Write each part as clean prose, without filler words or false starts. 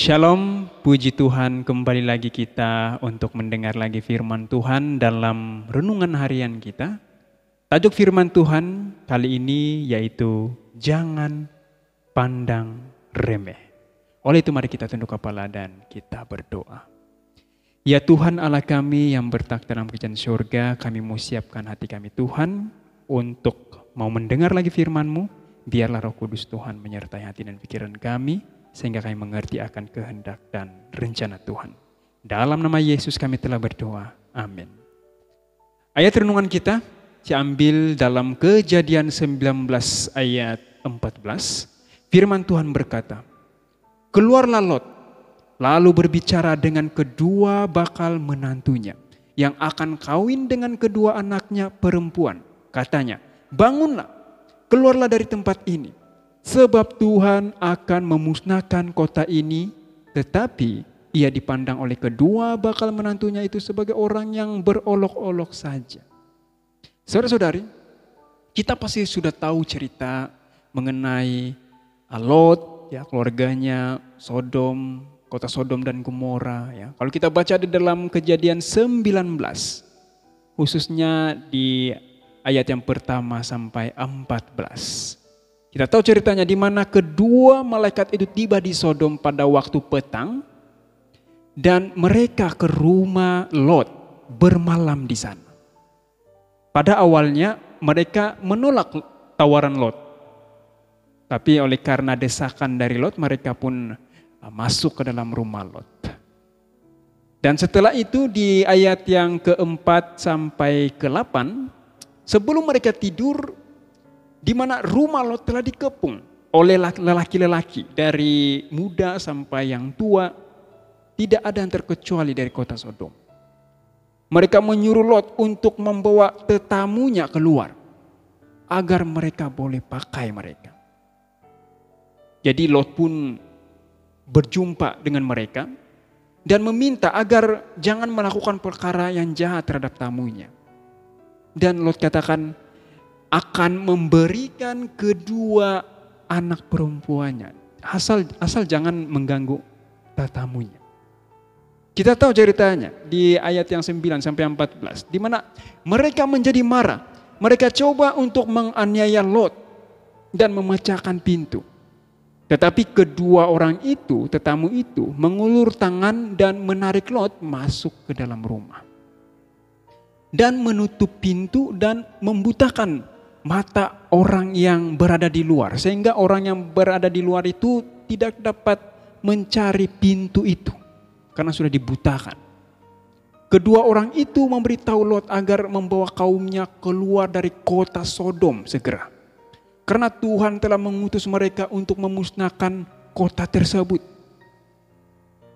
Shalom, puji Tuhan, kembali lagi kita untuk mendengar lagi firman Tuhan dalam renungan harian kita. Tajuk firman Tuhan kali ini yaitu jangan pandang remeh. Oleh itu mari kita tunduk kepala dan kita berdoa. Ya Tuhan Allah kami yang bertakhta dalam kerajaan surga, kami mau siapkan hati kami Tuhan untuk mau mendengar lagi firman-Mu. Biarlah Roh Kudus Tuhan menyertai hati dan pikiran kami, sehingga kami mengerti akan kehendak dan rencana Tuhan. Dalam nama Yesus kami telah berdoa. Amin. Ayat renungan kita diambil dalam Kejadian 19 ayat 14. Firman Tuhan berkata, "Keluarlah Lot, lalu berbicara dengan kedua bakal menantunya, yang akan kawin dengan kedua anaknya perempuan. Katanya, bangunlah, keluarlah dari tempat ini. Sebab Tuhan akan memusnahkan kota ini, tetapi ia dipandang oleh kedua bakal menantunya itu sebagai orang yang berolok-olok saja." Saudara-saudari, kita pasti sudah tahu cerita mengenai Lot, ya, keluarganya, Sodom, kota Sodom dan Gomora. Ya. Kalau kita baca di dalam Kejadian 19, khususnya di ayat yang pertama sampai 14. Kita tahu ceritanya di mana kedua malaikat itu tiba di Sodom pada waktu petang dan mereka ke rumah Lot bermalam di sana. Pada awalnya mereka menolak tawaran Lot. Tapi oleh karena desakan dari Lot, mereka pun masuk ke dalam rumah Lot. Dan setelah itu di ayat yang keempat sampai ke-8, sebelum mereka tidur, di mana rumah Lot telah dikepung oleh lelaki-lelaki dari muda sampai yang tua, tidak ada yang terkecuali dari kota Sodom. Mereka menyuruh Lot untuk membawa tetamunya keluar agar mereka boleh pakai mereka. Jadi Lot pun berjumpa dengan mereka dan meminta agar jangan melakukan perkara yang jahat terhadap tamunya. Dan Lot katakan akan memberikan kedua anak perempuannya. Asal jangan mengganggu tatamunya. Kita tahu ceritanya di ayat yang 9 sampai 14. Di mana mereka menjadi marah. Mereka coba untuk menganiaya Lot dan memecahkan pintu. Tetapi kedua orang itu, tetamu itu, mengulur tangan dan menarik Lot masuk ke dalam rumah. Dan menutup pintu dan membutakan mata orang yang berada di luar. Sehingga orang yang berada di luar itu tidak dapat mencari pintu itu. Karena sudah dibutakan. Kedua orang itu memberitahu Lot agar membawa kaumnya keluar dari kota Sodom segera. Karena Tuhan telah mengutus mereka untuk memusnahkan kota tersebut.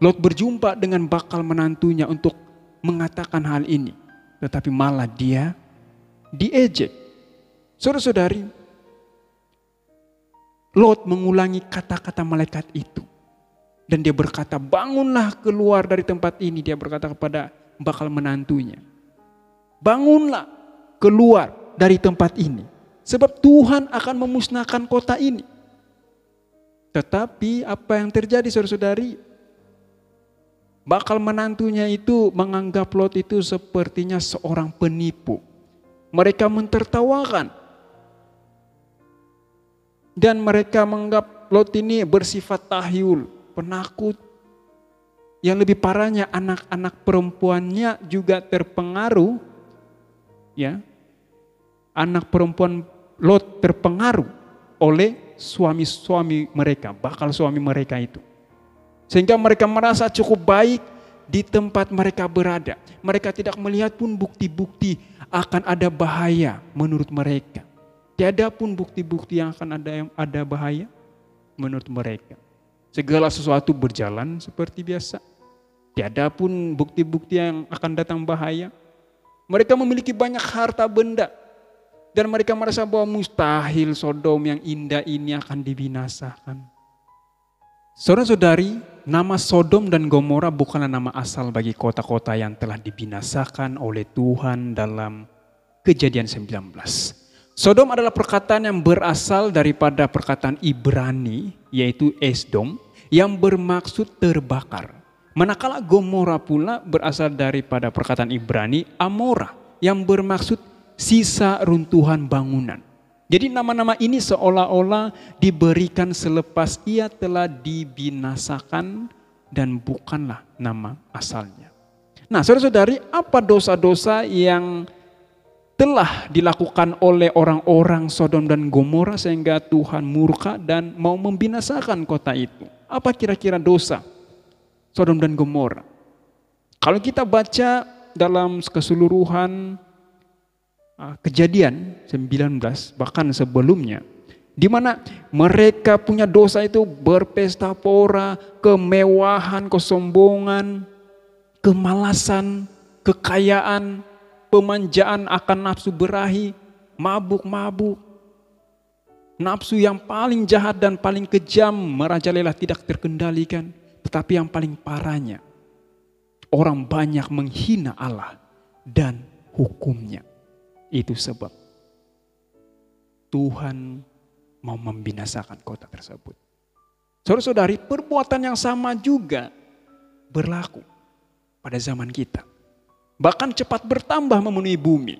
Lot berjumpa dengan bakal menantunya untuk mengatakan hal ini. Tetapi malah dia diejek. Saudara-saudari, Lot mengulangi kata-kata malaikat itu. Dan dia berkata, bangunlah keluar dari tempat ini. Dia berkata kepada bakal menantunya, bangunlah keluar dari tempat ini. Sebab Tuhan akan memusnahkan kota ini. Tetapi apa yang terjadi saudara-saudari? Bakal menantunya itu menganggap Lot itu sepertinya seorang penipu. Mereka mentertawakan. Dan mereka menganggap Lot ini bersifat tahyul, penakut. Yang lebih parahnya anak-anak perempuannya juga terpengaruh. Ya, anak perempuan Lot terpengaruh oleh suami-suami mereka, bakal suami mereka itu. Sehingga mereka merasa cukup baik di tempat mereka berada. Mereka tidak melihat pun bukti-bukti akan ada bahaya menurut mereka. Tiada pun bukti-bukti yang akan ada bahaya menurut mereka. Segala sesuatu berjalan seperti biasa. Tiada pun bukti-bukti yang akan datang bahaya. Mereka memiliki banyak harta benda. Dan mereka merasa bahwa mustahil Sodom yang indah ini akan dibinasakan. Saudara-saudari, nama Sodom dan Gomora bukanlah nama asal bagi kota-kota yang telah dibinasakan oleh Tuhan dalam Kejadian 19. Sodom adalah perkataan yang berasal daripada perkataan Ibrani, yaitu Esdom, yang bermaksud terbakar. Manakala Gomora pula berasal daripada perkataan Ibrani Amora yang bermaksud sisa runtuhan bangunan. Jadi nama-nama ini seolah-olah diberikan selepas ia telah dibinasakan dan bukanlah nama asalnya. Nah, saudara-saudari, apa dosa-dosa yang telah dilakukan oleh orang-orang Sodom dan Gomora sehingga Tuhan murka dan mau membinasakan kota itu? Apa kira-kira dosa Sodom dan Gomora? Kalau kita baca dalam keseluruhan Kejadian 19 bahkan sebelumnya, di mana mereka punya dosa itu berpesta pora, kemewahan, kesombongan, kemalasan, kekayaan, pemanjaan akan nafsu berahi, mabuk-mabuk. Nafsu yang paling jahat dan paling kejam merajalela tidak terkendalikan. Tetapi yang paling parahnya, orang banyak menghina Allah dan hukumnya. Itu sebab Tuhan mau membinasakan kota tersebut. Saudara-saudari, perbuatan yang sama juga berlaku pada zaman kita. Bahkan cepat bertambah memenuhi bumi.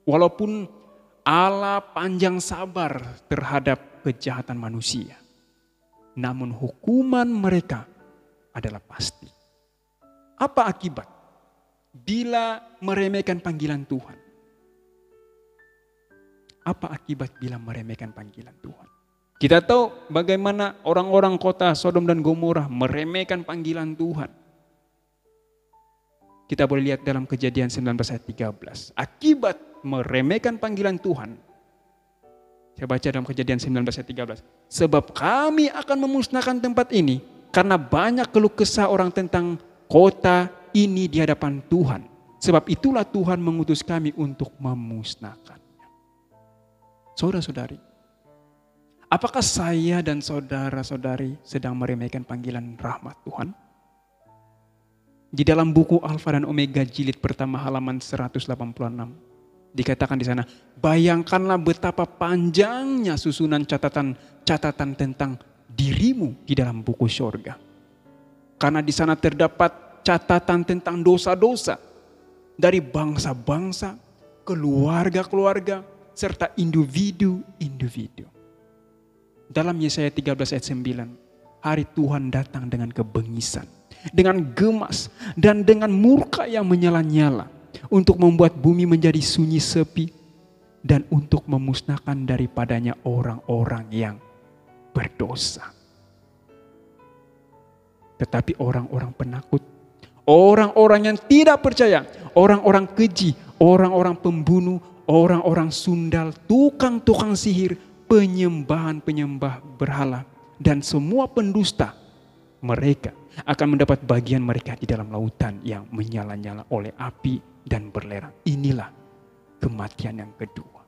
Walaupun Allah panjang sabar terhadap kejahatan manusia, namun hukuman mereka adalah pasti. Apa akibat bila meremehkan panggilan Tuhan? Apa akibat bila meremehkan panggilan Tuhan? Kita tahu bagaimana orang-orang kota Sodom dan Gomora meremehkan panggilan Tuhan. Kita boleh lihat dalam Kejadian 19 ayat 13. Akibat meremehkan panggilan Tuhan. Saya baca dalam Kejadian 19 ayat 13. Sebab kami akan memusnahkan tempat ini karena banyak keluh kesah orang tentang kota ini di hadapan Tuhan. Sebab itulah Tuhan mengutus kami untuk memusnahkannya. Saudara-saudari, apakah saya dan saudara-saudari sedang meremehkan panggilan rahmat Tuhan? Di dalam buku Alfa dan Omega jilid pertama halaman 186 dikatakan di sana, bayangkanlah betapa panjangnya susunan catatan tentang dirimu di dalam buku surga. Karena di sana terdapat catatan tentang dosa-dosa dari bangsa-bangsa, keluarga-keluarga, serta individu-individu. Dalam Yesaya 13 ayat 9, hari Tuhan datang dengan kebengisan, dengan gemas, dan dengan murka yang menyala-nyala, untuk membuat bumi menjadi sunyi sepi, dan untuk memusnahkan daripadanya orang-orang yang berdosa. Tetapi orang-orang penakut, orang-orang yang tidak percaya, orang-orang keji, orang-orang pembunuh, orang-orang sundal, tukang-tukang sihir, penyembah berhala, dan semua pendusta, mereka akan mendapat bagian mereka di dalam lautan yang menyala-nyala oleh api dan berlerang. Inilah kematian yang kedua.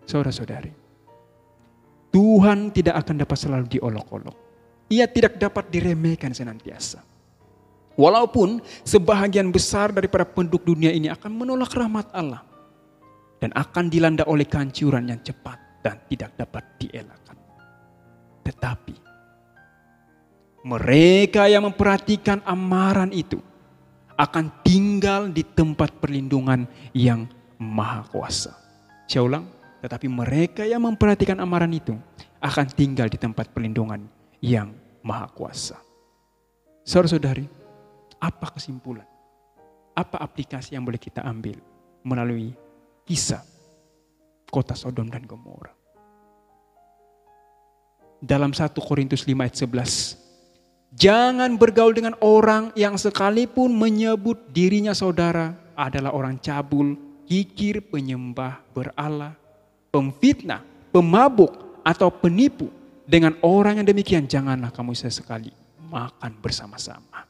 Saudara-saudari, Tuhan tidak akan dapat selalu diolok-olok. Ia tidak dapat diremehkan senantiasa. Walaupun sebahagian besar daripada penduduk dunia ini akan menolak rahmat Allah dan akan dilanda oleh kehancuran yang cepat dan tidak dapat dielakkan. Tetapi mereka yang memperhatikan amaran itu akan tinggal di tempat perlindungan yang maha kuasa. Saya ulang, tetapi mereka yang memperhatikan amaran itu akan tinggal di tempat perlindungan yang maha kuasa. Saudara-saudari, apa kesimpulan? Apa aplikasi yang boleh kita ambil melalui kisah kota Sodom dan Gomora? Dalam 1 Korintus 5 ayat 11, jangan bergaul dengan orang yang sekalipun menyebut dirinya saudara adalah orang cabul, kikir, penyembah berhala, pemfitnah, pemabuk, atau penipu. Dengan orang yang demikian janganlah kamu sesekali makan bersama-sama.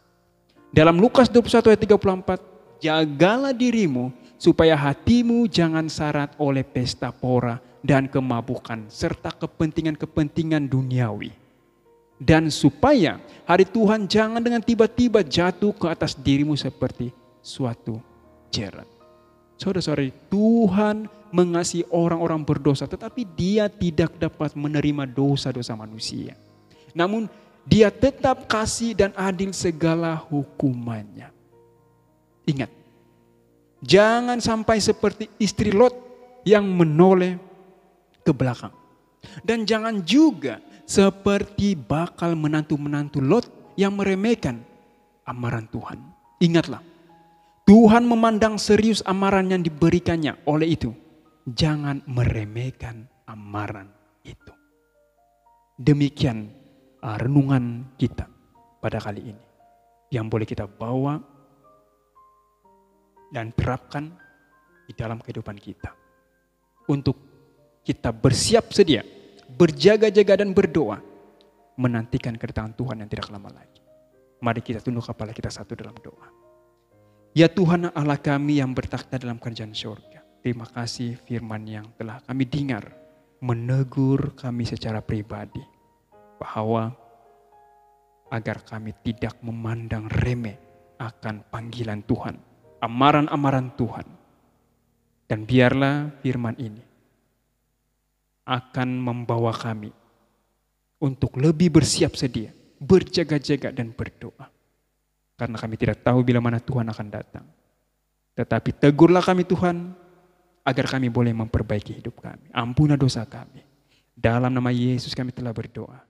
Dalam Lukas 21 ayat 34, jagalah dirimu supaya hatimu jangan syarat oleh pesta pora dan kemabukan serta kepentingan-kepentingan duniawi. Dan supaya hari Tuhan jangan dengan tiba-tiba jatuh ke atas dirimu seperti suatu jerat. Saudara-saudari, Tuhan mengasihi orang-orang berdosa, tetapi Dia tidak dapat menerima dosa-dosa manusia. Namun Dia tetap kasih dan adil segala hukumannya. Ingat, jangan sampai seperti istri Lot yang menoleh ke belakang. Dan jangan juga seperti bakal menantu-menantu Lot yang meremehkan amaran Tuhan. Ingatlah, Tuhan memandang serius amaran yang diberikannya. Oleh itu, jangan meremehkan amaran itu. Demikian renungan kita pada kali ini yang boleh kita bawa dan terapkan di dalam kehidupan kita untuk kita bersiap sedia, berjaga-jaga dan berdoa menantikan kedatangan Tuhan yang tidak lama lagi. Mari kita tunduk kepala kita satu dalam doa. Ya Tuhan Allah kami yang bertakhta dalam kerajaan surga, terima kasih firman yang telah kami dengar menegur kami secara pribadi bahwa agar kami tidak memandang remeh akan panggilan Tuhan, amaran-amaran Tuhan. Dan biarlah firman ini akan membawa kami untuk lebih bersiap sedia, berjaga-jaga dan berdoa. Karena kami tidak tahu bila mana Tuhan akan datang. Tetapi tegurlah kami Tuhan, agar kami boleh memperbaiki hidup kami. Ampunilah dosa kami. Dalam nama Yesus kami telah berdoa.